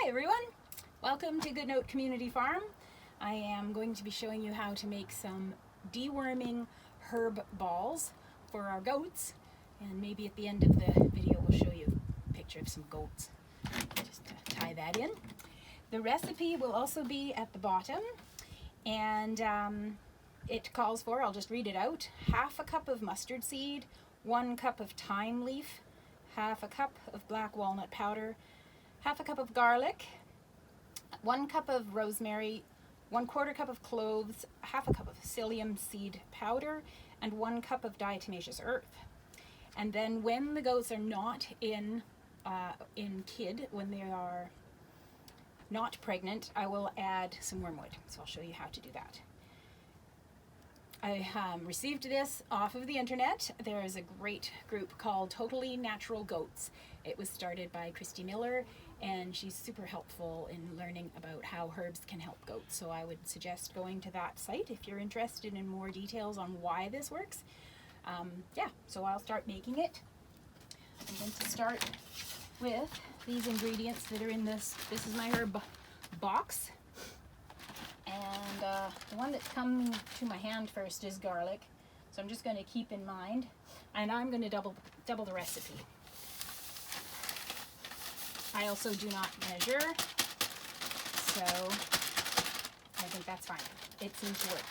Hi everyone, welcome to Good Note Community Farm. I am going to be showing you how to make some deworming herb balls for our goats, and maybe at the end of the video we'll show you a picture of some goats, just to tie that in. The recipe will also be at the bottom, and it calls for, I'll just read it out, half a cup of mustard seed, 1 cup of thyme leaf, half a cup of black walnut powder, half a cup of garlic, 1 cup of rosemary, 1/4 cup of cloves, half a cup of psyllium seed powder, and 1 cup of diatomaceous earth. And then when the goats are not in kid, when they are not pregnant, I will add some wormwood. So I'll show you how to do that. I received this off of the internet. There is a great group called Totally Natural Goats. It was started by Christy Miller, and she's super helpful in learning about how herbs can help goats. So I would suggest going to that site if you're interested in more details on why this works. Yeah, so I'll start making it. I'm going to start with these ingredients that are in this. This is my herb box. And the one that's coming to my hand first is garlic. So I'm just going to keep in mind. And I'm going to double the recipe. I also do not measure, so I think that's fine. It seems to work.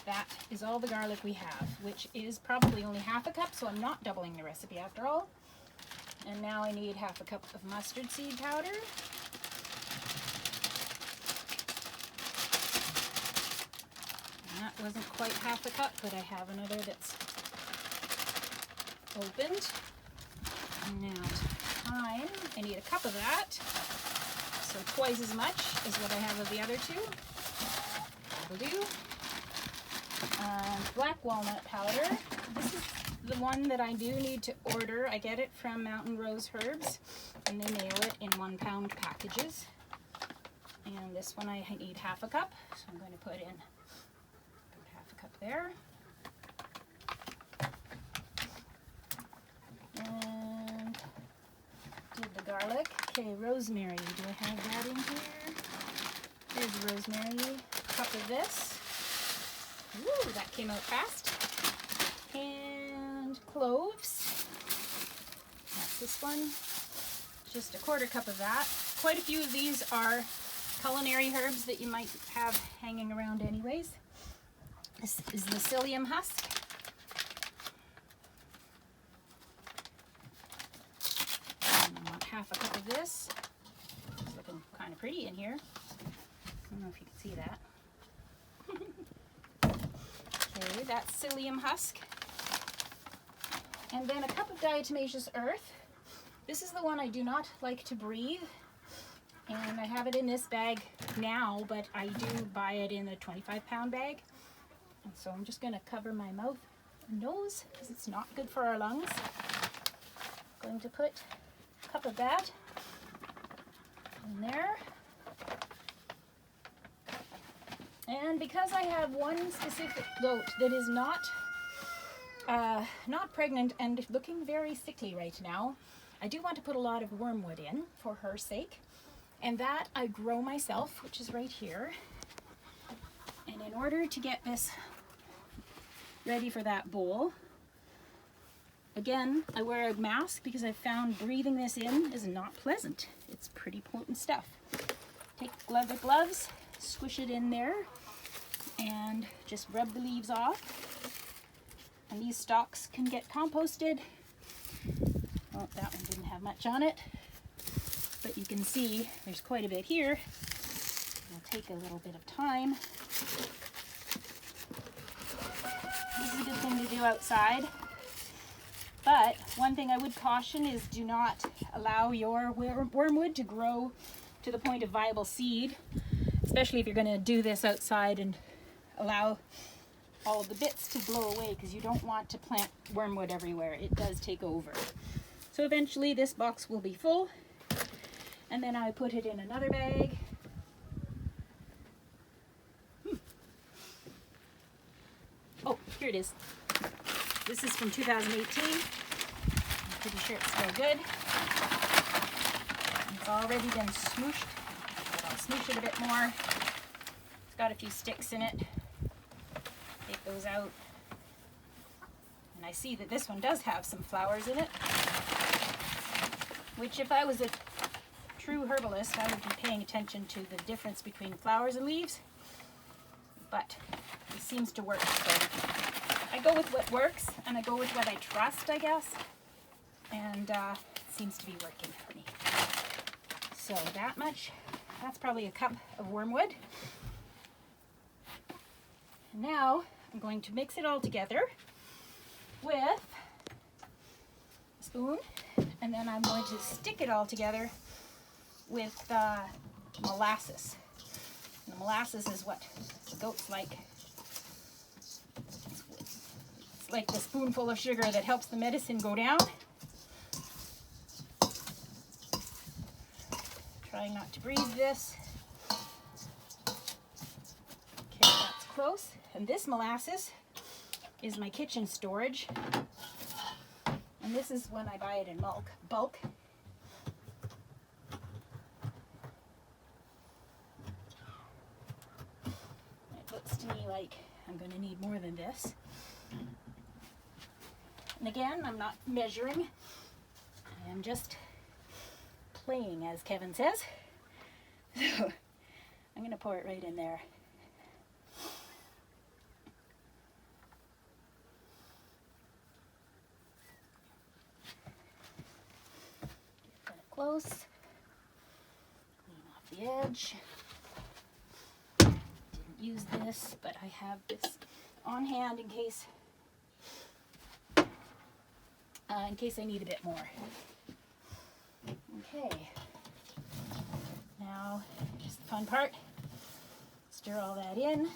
That is all the garlic we have, which is probably only half a cup, so I'm not doubling the recipe after all. And now I need half a cup of mustard seed powder. And that wasn't quite half a cup, but I have another that's opened. And now thyme, I need a cup of that, so twice as much as what I have of the other two. That'll do. Black walnut powder. This is the one that I do need to order. I get it from Mountain Rose Herbs, and they mail it in 1 pound packages. And this one I need half a cup, so I'm going to put in about half a cup there. And did the garlic. Okay, rosemary. Do I have that in here? There's the rosemary. A cup of this. Ooh, that came out fast. And cloves. That's this one. Just a 1/4 cup of that. Quite a few of these are culinary herbs that you might have hanging around anyways. This is the psyllium husk. Half a cup of this. It's looking kind of pretty in here. I don't know if you can see that. Okay, that's psyllium husk. And then a cup of diatomaceous earth. This is the one I do not like to breathe. And I have it in this bag now, but I do buy it in a 25-pound bag. And so I'm just going to cover my mouth and nose because it's not good for our lungs. I'm going to put cup of that in there. And because I have one specific goat that is not pregnant and looking very sickly right now, I do want to put a lot of wormwood in for her sake. And that I grow myself, which is right here. And in order to get this ready for that bowl, again, I wear a mask because I found breathing this in is not pleasant. It's pretty potent stuff. Take the gloves, squish it in there, and just rub the leaves off. And these stalks can get composted. Well, that one didn't have much on it, but you can see there's quite a bit here. It'll take a little bit of time. This is a good thing to do outside. But one thing I would caution is do not allow your wormwood to grow to the point of viable seed, especially if you're going to do this outside and allow all of the bits to blow away, because you don't want to plant wormwood everywhere. It does take over. So eventually this box will be full, and then I put it in another bag. Oh, here it is. This is from 2018. I'm pretty sure it's still good. It's already been smooshed, but I'll smoosh it a bit more. It's got a few sticks in it. Take those out. And I see that this one does have some flowers in it, which if I was a true herbalist, I would be paying attention to the difference between flowers and leaves, but it seems to work. So I go with what works, and I go with what I trust, I guess, and it seems to be working for me. So that much, that's probably a cup of wormwood. And now I'm going to mix it all together with a spoon, and then I'm going to stick it all together with molasses. And the molasses is what the goats like. It's like the spoonful of sugar that helps the medicine go down. Trying not to breathe this. Okay, that's close. And this molasses is my kitchen storage. And this is when I buy it in bulk. It looks to me like I'm going to need more than this. And again, I'm not measuring. I am just playing, as Kevin says. So I'm going to pour it right in there. Get it close. Clean off the edge. Didn't use this, but I have this on hand in case I need a bit more. Okay. Now, just the fun part. Stir all that in.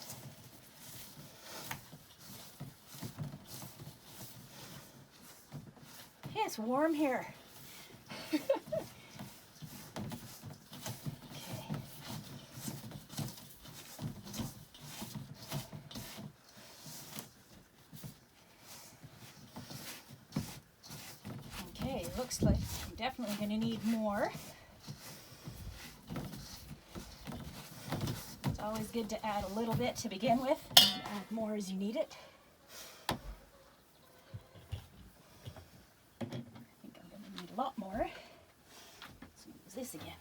Hey, it's warm here. Okay. Okay, looks like I'm definitely going to need more. It's always good to add a little bit to begin with, and add more as you need it. I think I'm going to need a lot more. Let's use this again.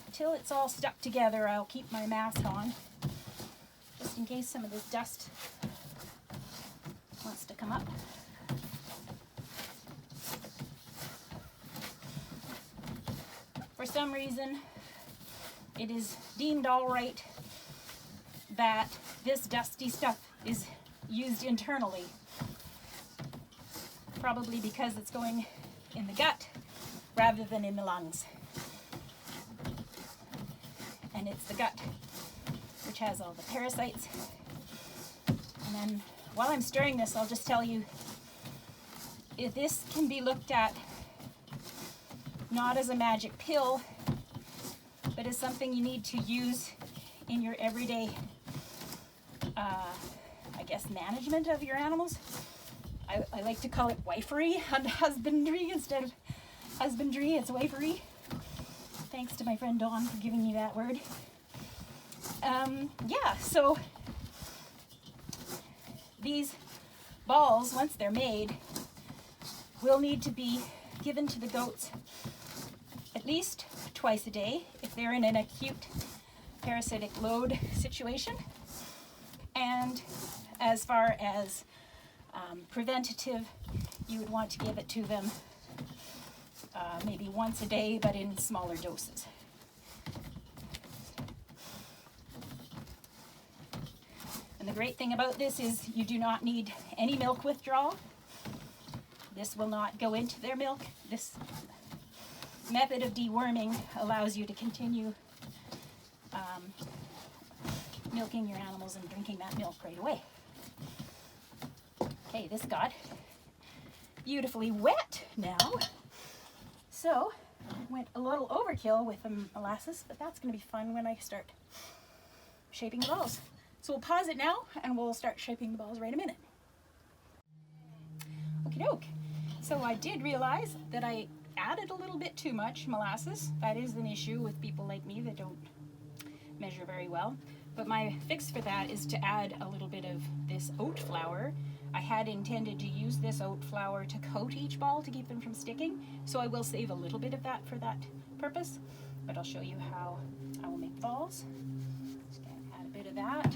Until it's all stuck together, I'll keep my mask on, just in case some of this dust wants to come up. For some reason, it is deemed all right that this dusty stuff is used internally, probably because it's going in the gut rather than in the lungs. And it's the gut which has all the parasites. And then while I'm stirring this, I'll just tell you, if this can be looked at not as a magic pill, but as something you need to use in your everyday, I guess, management of your animals. I like to call it wifery and husbandry instead of husbandry. It's wifery. Thanks to my friend Dawn for giving me that word. Yeah, so these balls, once they're made, will need to be given to the goats at least twice a day if they're in an acute parasitic load situation. And as far as preventative, you would want to give it to them maybe once a day, but in smaller doses. And the great thing about this is you do not need any milk withdrawal. This will not go into their milk. This method of deworming allows you to continue milking your animals and drinking that milk right away. Okay, this got beautifully wet now. So went a little overkill with the molasses, but that's going to be fun when I start shaping the balls. So we'll pause it now and we'll start shaping the balls right in a minute. Okie doke. So I did realize that I added a little bit too much molasses. That is an issue with people like me that don't measure very well. But my fix for that is to add a little bit of this oat flour. I had intended to use this oat flour to coat each ball to keep them from sticking, so I will save a little bit of that for that purpose, but I'll show you how I will make balls. Just gonna add a bit of that.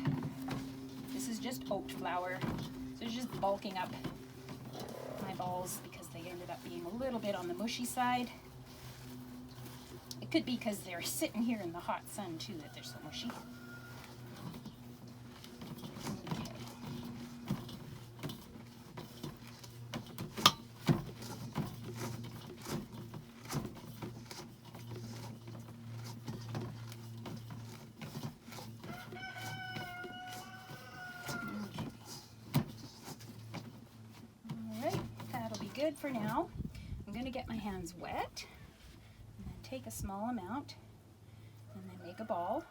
This is just oat flour, so it's just bulking up my balls because they ended up being a little bit on the mushy side. It could be because they're sitting here in the hot sun too that they're so mushy. Good for now. I'm going to get my hands wet and then take a small amount and then make a ball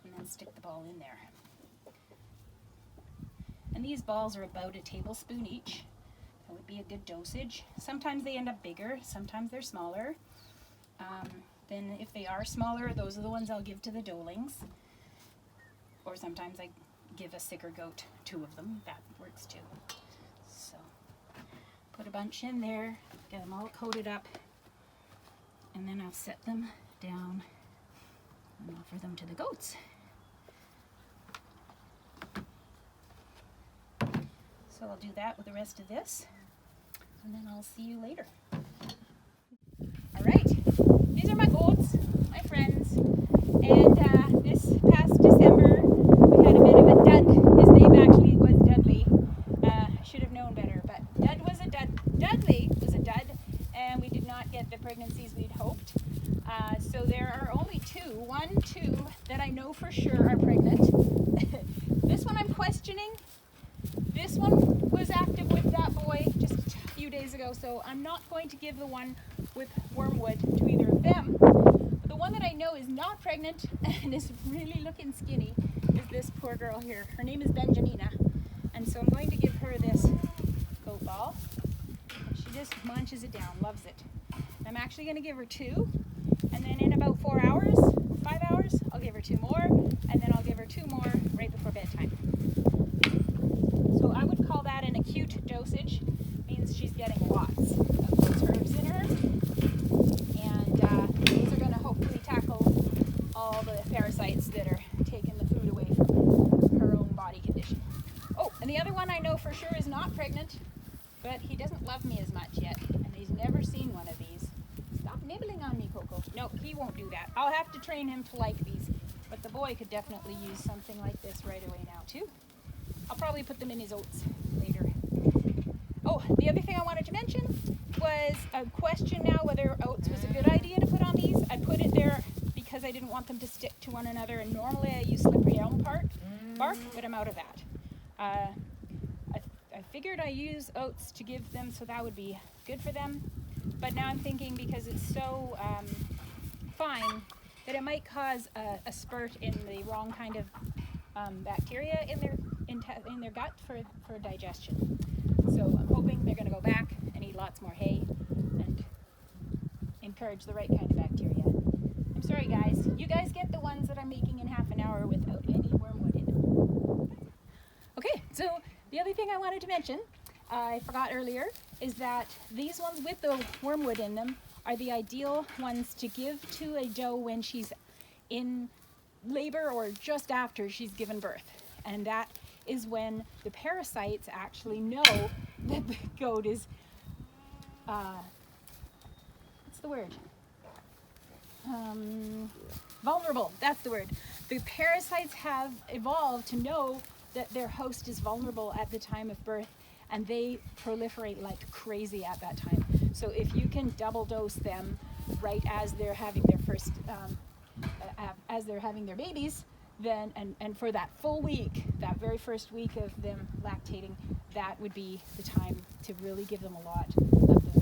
and then stick the ball in there. And these balls are about a tablespoon each. That would be a good dosage. Sometimes they end up bigger, sometimes they're smaller. Then if they are smaller, those are the ones I'll give to the dolings. Or sometimes I give a sicker goat 2 of them. That works too. Put a bunch in there, get them all coated up, and then I'll set them down and offer them to the goats. So I'll do that with the rest of this, and then I'll see you later. All right, these are my goats, my friends, and this past December we had a bit of a dud. His name actually was Dudley. Should have known better, but Dudley was a dud, and we did not get the pregnancies we'd hoped. So there are only 2 that I know for sure are pregnant. This one I'm questioning. This one was active with that boy just a few days ago, so I'm not going to give the one with Wormwood to either of them. But the one that I know is not pregnant and is really looking skinny is this poor girl here. Her name is Benjamina, and so I'm going to give her this goat ball. She just munches it down, loves it. I'm actually going to give her 2, and then in about 4 hours, 5 hours, I'll give her 2 more, and then I'll give her 2 more right before bedtime. So I would call that an acute dosage. Means she's getting lots of those herbs in her, and these are going to hopefully tackle all the parasites that are taking the food away from her own body condition. Oh, and the other one I know for sure is not pregnant, but he doesn't love me as much yet, and he's never seen one of these. Stop nibbling on me, Coco. No, he won't do that. I'll have to train him to like these, but the boy could definitely use something like this right away now too. I'll probably put them in his oats later. Oh, the other thing I wanted to mention was a question now whether oats was a good idea to put on these. I put it there because I didn't want them to stick to one another, and normally I use slippery elm bark, but I'm out of that. I figured I use oats to give them, so that would be good for them. But now I'm thinking because it's so fine that it might cause a spurt in the wrong kind of bacteria in their gut for digestion. So I'm hoping they're going to go back and eat lots more hay and encourage the right kind of bacteria. I'm sorry guys, you guys get the ones that I'm making in half an hour without any wormwood in them. Okay, so the other thing I wanted to mention, I forgot earlier, is that these ones with the wormwood in them are the ideal ones to give to a doe when she's in labor or just after she's given birth. And that is when the parasites actually know that the goat is, what's the word? Vulnerable, that's the word. The parasites have evolved to know that their host is vulnerable at the time of birth, and they proliferate like crazy at that time. So if you can double dose them right as they're having their first, as they're having their babies, then, and for that full week, that very first week of them lactating, that would be the time to really give them a lot of the